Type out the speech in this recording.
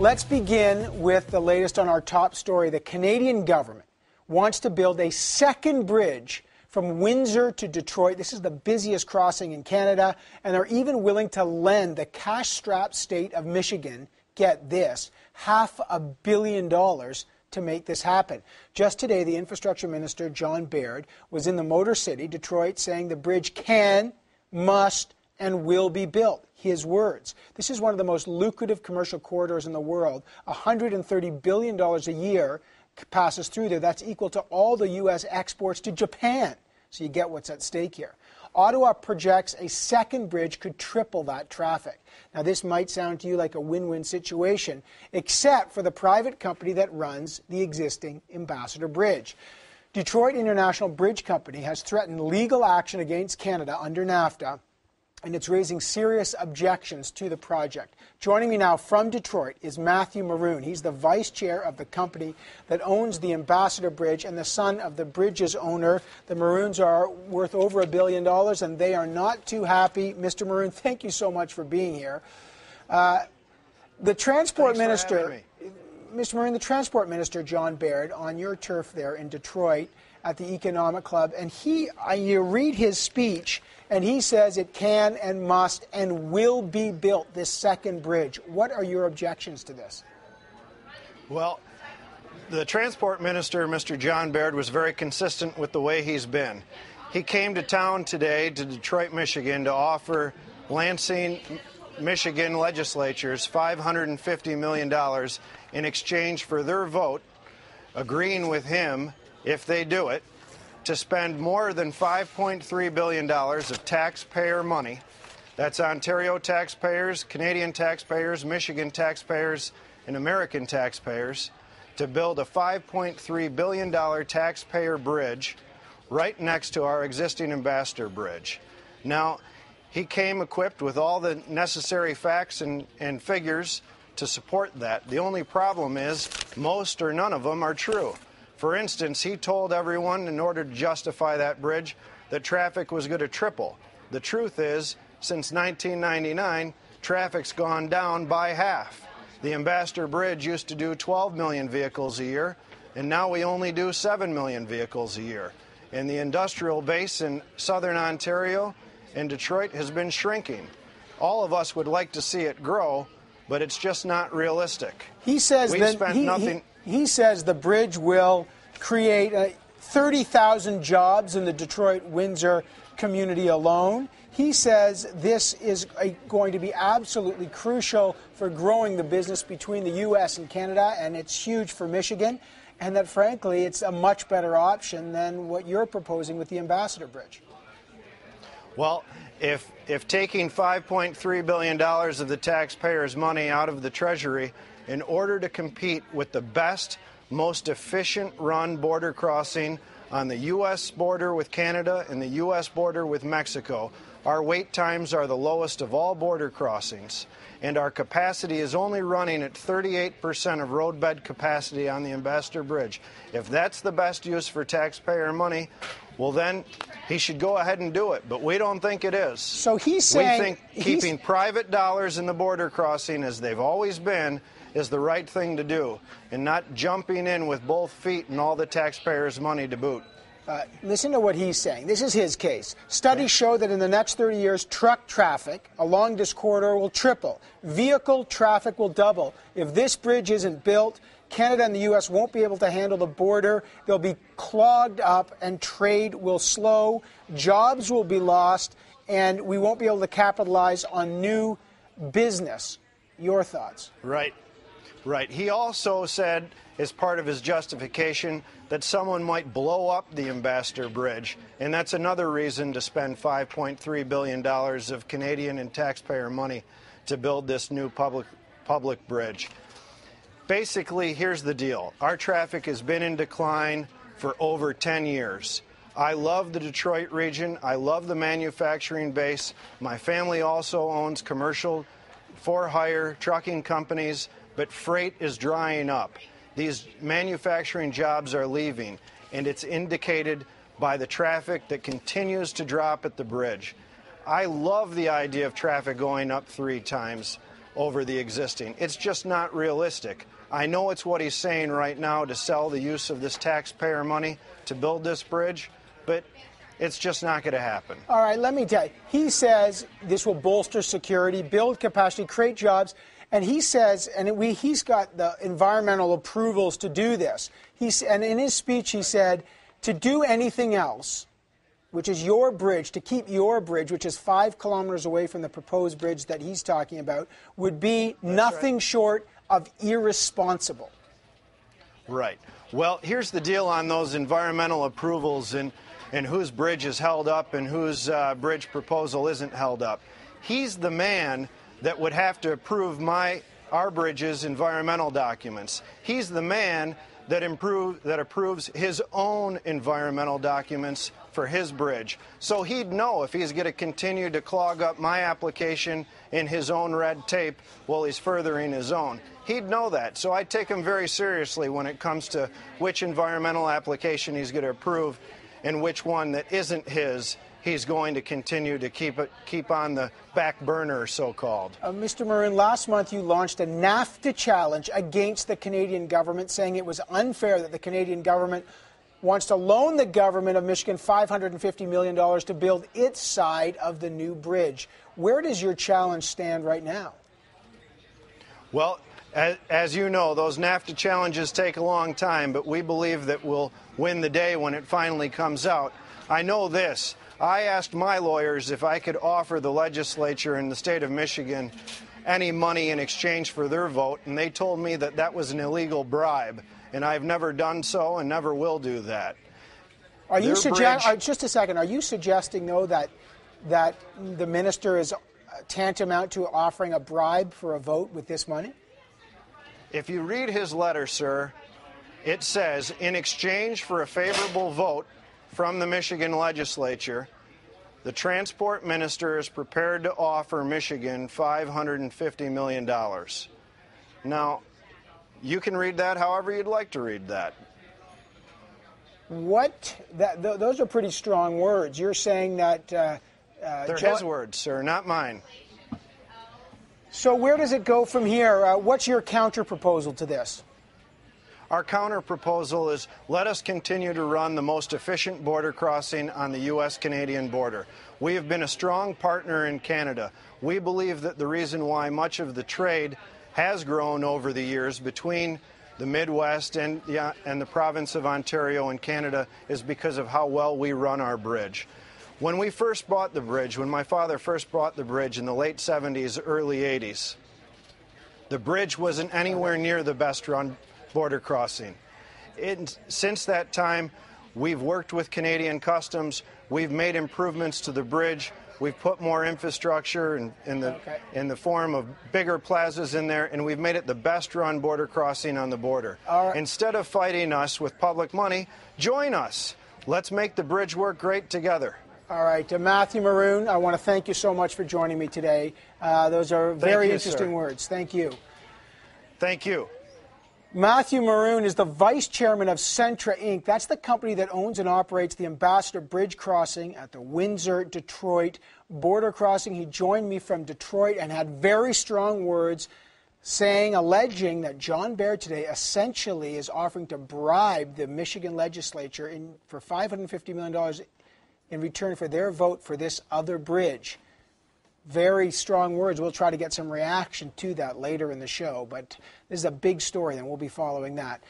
Let's begin with the latest on our top story. The Canadian government wants to build a second bridge from Windsor to Detroit. This is the busiest crossing in Canada, and they're even willing to lend the cash-strapped state of Michigan, get this, $500 million to make this happen. Just today, the infrastructure minister, John Baird, was in the Motor City, Detroit, saying the bridge can, must, and will be built. His words. This is one of the most lucrative commercial corridors in the world. $130 billion a year passes through there. That's equal to all the U.S. exports to Japan. So you get what's at stake here. Ottawa projects a second bridge could triple that traffic. Now, this might sound to you like a win-win situation, except for the private company that runs the existing Ambassador Bridge. Detroit International Bridge Company has threatened legal action against Canada under NAFTA, and it's raising serious objections to the project. Joining me now from Detroit is Matthew Maroon. He's the vice chair of the company that owns the Ambassador Bridge and the son of the bridge's owner. The Maroons are worth over $1 billion, and they are not too happy. Mr. Maroon, thank you so much for being here. The Transport Minister, Mr. Maroon, the Transport Minister, John Baird, on your turf there in Detroit at the Economic Club, and you read his speech, and he says it can and must and will be built, this second bridge. What are your objections to this? Well, the Transport Minister, Mr. John Baird, was very consistent with the way he's been. He came to town today to Detroit, Michigan, to offer Lansing, Michigan legislatures $550 million in exchange for their vote, agreeing with him, if they do it, to spend more than $5.3 billion of taxpayer money. That's Ontario taxpayers, Canadian taxpayers, Michigan taxpayers, and American taxpayers to build a $5.3 billion taxpayer bridge right next to our existing Ambassador Bridge. Now, he came equipped with all the necessary facts and figures to support that. The only problem is most or none of them are true. For instance, he told everyone in order to justify that bridge that traffic was going to triple. The truth is, since 1999, traffic's gone down by half. The Ambassador Bridge used to do 12 million vehicles a year, and now we only do 7 million vehicles a year. And the industrial base in southern Ontario and Detroit has been shrinking. All of us would like to see it grow, but it's just not realistic. He says He says the bridge will create 30,000 jobs in the Detroit-Windsor community alone. He says this is going to be absolutely crucial for growing the business between the U.S. and Canada, and it's huge for Michigan, and that, frankly, it's a much better option than what you're proposing with the Ambassador Bridge. Well, if taking $5.3 billion of the taxpayers' money out of the Treasury in order to compete with the best, most efficient run border crossing on the U.S. border with Canada and the U.S. border with Mexico, our wait times are the lowest of all border crossings, and our capacity is only running at 38% of roadbed capacity on the Ambassador Bridge. If that's the best use for taxpayer money, well, then he should go ahead and do it, but we don't think it is. So he's saying... We think keeping private dollars in the border crossing, as they've always been, is the right thing to do, and not jumping in with both feet and all the taxpayers' money to boot. Listen to what he's saying. This is his case. Studies show that in the next 30 years, truck traffic along this corridor will triple. Vehicle traffic will double. If this bridge isn't built, Canada and the U.S. won't be able to handle the border. They'll be clogged up, and trade will slow. Jobs will be lost, and we won't be able to capitalize on new business. Your thoughts? Right. He also said, as part of his justification, that someone might blow up the Ambassador Bridge, and that's another reason to spend $5.3 billion of Canadian and taxpayer money to build this new public bridge. Basically, here's the deal. Our traffic has been in decline for over 10 years. I love the Detroit region. I love the manufacturing base. My family also owns commercial for-hire trucking companies, but freight is drying up. These manufacturing jobs are leaving, and it's indicated by the traffic that continues to drop at the bridge. I love the idea of traffic going up 3 times, over the existing. It's just not realistic. I know it's what he's saying right now to sell the use of this taxpayer money to build this bridge, but it's just not going to happen. All right, let me tell you. He says this will bolster security, build capacity, create jobs, and he says, and he's got the environmental approvals to do this. And in his speech, he said, to do anything else, which is your bridge, to keep your bridge, which is 5 kilometers away from the proposed bridge that he's talking about, would be nothing short of irresponsible. Right. Well, here's the deal on those environmental approvals and whose bridge is held up and whose bridge proposal isn't held up. He's the man that would have to approve our bridge's environmental documents. He's the man that approves his own environmental documents for his bridge. So he'd know if he's going to continue to clog up my application in his own red tape while he's furthering his own. He'd know that. So I take him very seriously when it comes to which environmental application he's going to approve and which one that isn't his he's going to continue to keep on the back burner, so-called. Mr. Maroon, last month you launched a NAFTA challenge against the Canadian government, saying it was unfair that the Canadian government wants to loan the government of Michigan $550 million to build its side of the new bridge. Where does your challenge stand right now? Well, as you know, those NAFTA challenges take a long time, but we believe that we'll win the day when it finally comes out. I know this. I asked my lawyers if I could offer the legislature in the state of Michigan any money in exchange for their vote, and they told me that that was an illegal bribe, and I've never done so and never will do that. Are you just a second? Are you suggesting, though, that the minister is tantamount to offering a bribe for a vote with this money? If you read his letter, sir, it says, in exchange for a favorable vote from the Michigan legislature, the transport minister is prepared to offer Michigan $550 million. Now, you can read that however you'd like to read that. Those are pretty strong words. You're saying that... They're his words, sir, not mine. So where does it go from here? What's your counter-proposal to this? Our counter-proposal is let us continue to run the most efficient border crossing on the U.S.-Canadian border. We have been a strong partner in Canada. We believe that the reason why much of the trade has grown over the years between the Midwest and the province of Ontario and Canada is because of how well we run our bridge. When we first bought the bridge, when my father first bought the bridge in the late 70s, early 80s, the bridge wasn't anywhere near the best run border crossing. Since that time, we've worked with Canadian Customs. We've made improvements to the bridge. We've put more infrastructure in the form of bigger plazas in there, and we've made it the best run border crossing on the border. Instead of fighting us with public money, join us. Let's make the bridge work great together. All right, Matthew Maroon, I want to thank you so much for joining me today. Those are very interesting words. Thank you. Thank you. Matthew Maroon is the vice chairman of Centra Inc. That's the company that owns and operates the Ambassador Bridge crossing at the Windsor-Detroit border crossing. He joined me from Detroit and had very strong words alleging that John Baird today essentially is offering to bribe the Michigan legislature for $550 million in return for their vote for this other bridge. Very strong words. We'll try to get some reaction to that later in the show, but this is a big story, and we'll be following that.